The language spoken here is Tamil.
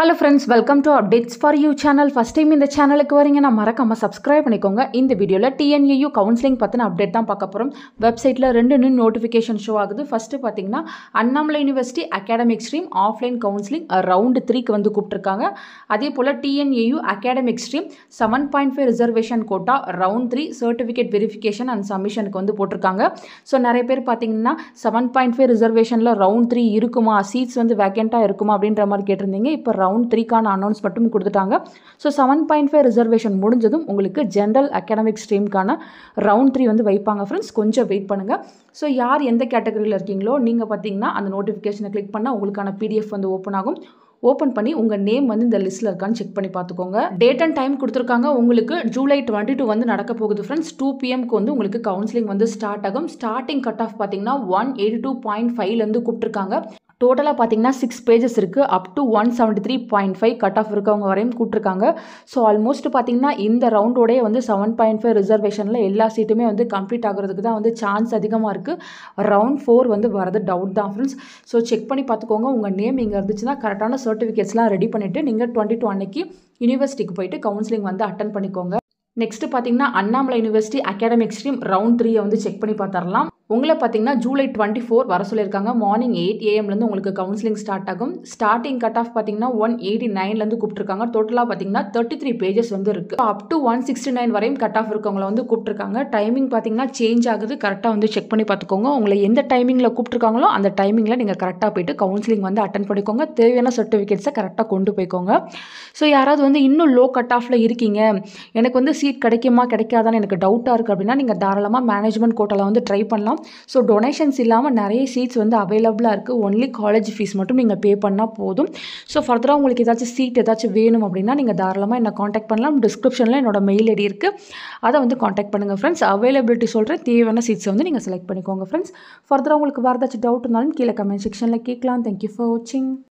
Hello friends, welcome to Updates for You channel. First time இந்த சேனலுக்கு வரீங்க நான் மறக்காம subscribe பண்ணிக்கோங்க. இந்த வீடியோல TNAU கவுன்சிலிங் பத்தின அப்டேட் தான் பார்க்க போறோம். வெப்சைட்ல ரெண்டு நியூ நோட்டிஃபிகேஷன் ஷோ ஆகுது. ஃபர்ஸ்ட் பாத்தீங்கன்னா Annamalai university academic stream offline counselling round 3 க்கு வந்து கூப்பிட்டிருக்காங்க. அதே போல TNAU academic stream 7.5 reservation quota round 3 certificate verification and சப்மிஷனுக்கு வந்து போட்டிருக்காங்க. ஸோ நிறைய பேர் பார்த்தீங்கன்னா 7.5 ரிசர்வேஷனில் ரவுண்ட் 3 இருக்குமா, சீட்ஸ் வந்து வேக்கண்ட்டாக இருக்குமா அப்படின்ற மாதிரி கேட்டிருந்தீங்க. இப்போ ரவுண்ட் 3க்கான அனௌன்ஸ் மட்டும் கொடுத்துட்டாங்க. ஸோ 7.5 ரிசர்வேஷன் முடிஞ்சதும் உங்களுக்கு ஜென்ரல் அகாடமிக் ஸ்ட்ரீம்க்கான ரவுண்ட் 3 வந்து வைப்பாங்க ஃப்ரெண்ட்ஸ். கொஞ்சம் வெயிட் பண்ணுங்கள். ஸோ யார் எந்த கேட்டகரியில் இருக்கீங்களோ நீங்கள் பார்த்தீங்கன்னா அந்த நோட்டிஃபிகேஷனை கிளிக் பண்ணால் உங்களுக்கான PDF வந்து ஓப்பன் ஆகும். ஓப்பன் பண்ணி உங்கள் நேம் வந்து இந்த லிஸ்ட்டில் இருக்கான்னு செக் பண்ணி பார்த்துக்கோங்க. டேட் அண்ட் டைம் கொடுத்துருக்காங்க. உங்களுக்கு ஜூலை 22 வந்து நடக்க போகுது ஃப்ரெண்ட்ஸ். 2 PM வந்து உங்களுக்கு கவுன்சிலிங் வந்து ஸ்டார்ட் ஆகும். ஸ்டார்டிங் கட் ஆஃப் பார்த்தீங்கன்னா 182.5லேருந்து கூப்பிட்டுருக்காங்க. டோட்டலாக பார்த்தீங்கன்னா 6 பேஜஸ் இருக்குது. அப் டு 173.5 கட் ஆஃப் இருக்கவங்க வரையும் கூப்பிட்ருக்காங்க. ஸோ ஆல்மோஸ்ட் பார்த்தீங்கன்னா இந்த ரவுண்டோடய வந்து 7.5 ரிசர்வேஷனில் எல்லா சீட்டுமே வந்து கம்ப்ளீட் ஆகிறதுக்கு தான் வந்து சான்ஸ் அதிகமாக இருக்குது. ரவுண்ட் 4 வந்து வரது டவுட் தான் ஃப்ரெண்ட்ஸ். ஸோ செக் பண்ணி பார்த்துக்கோங்க. உங்கள் நேம் இங்கே இருந்துச்சுன்னா கரெக்டான சர்டிஃபிகேட்ஸ்லாம் ரெடி பண்ணிவிட்டு நீங்கள் 22 அன்னைக்கு யூனிவர்சிட்டிக்கு போயிட்டு கவுன்சிலிங் வந்து அட்டன் பண்ணிக்கோங்க. நெக்ஸ்ட் பார்த்தீங்கன்னா Annamalai university academic stream round 3 வந்து செக் பண்ணி பார்த்துடலாம். உங்களை பார்த்தீங்கன்னா ஜூலை 24 வர சொல்லியிருக்காங்க. மார்னிங் 8 AM உங்களுக்கு கவுன்சிலிங் ஸ்டார்ட் ஆகும். ஸ்டார்டிங் கட் ஆஃப் பார்த்தீங்கன்னா 189லேருந்து கூப்பிட்டுருக்காங்க. டோட்டலாக பார்த்தீங்கன்னா 33 பேஜஸ் வந்து இருக்குது. அப் டு 169 வரையும் கட் ஆஃப் இருக்கவங்களை வந்து கூப்பிட்டுருக்காங்க. டைமிங் பார்த்தீங்கன்னா சேஞ்ச் ஆகுது. கரெக்டாக வந்து செக் பண்ணி பார்த்துக்கோங்க. உங்களை எந்த டைமிங்கில் கூப்பிட்டுருக்காங்களோ அந்த டைமிங்கில் நீங்கள் கரெக்டாக போயிட்டு கவுன்சிலிங் வந்து அட்டன் பண்ணிக்கோங்க. தேவையான சர்டிஃபிகேட்ஸை கரெக்டாக கொண்டு போய்க்கோங்க. ஸோ யாராவது வந்து இன்னும் லோ கட் ஆஃபில் இருக்கீங்க, எனக்கு வந்து சீட் கிடைக்குமா கிடைக்காதான்னு எனக்கு டவுட்டாக இருக்குது அப்படின்னா நீங்கள் தாராளமாக மேனேஜ்மெண்ட் கோட்டாவில் வந்து ட்ரை பண்ணலாம். ஸோ டொனேஷன்ஸ் இல்லாமல் நிறைய சீட்ஸ் வந்து அவைலபிளாக இருக்குது. ஒன்லி காலேஜ் ஃபீஸ் மட்டும் நீங்கள் பே பண்ணால் போதும். ஸோ ஃபர்தராக உங்களுக்கு ஏதாச்சும் சீட் ஏதாச்சும் வேணும் அப்படின்னா நீங்கள் தாராளமாக என்னை காண்டாக்ட் பண்ணலாம். டிஸ்கிரிப்ஷனில் என்னோட மெயில் ஐடி இருக்குது. அதை வந்து காண்டாக்ட் பண்ணுங்கள் ஃப்ரெண்ட்ஸ். அவைலபிலிட்டி சொல்கிறேன். தேவையான சீட்ஸை வந்து நீங்கள் செலக்ட் பண்ணிக்கோங்க ஃப்ரெண்ட்ஸ். ஃபர்தராக உங்களுக்கு வேறு ஏதாச்சும் டவுட் இருந்தாலும் கீழே கமெண்ட் செக்ஷனில் கேட்கலாம். தேங்க்யூ ஃபார் வாட்சிங்.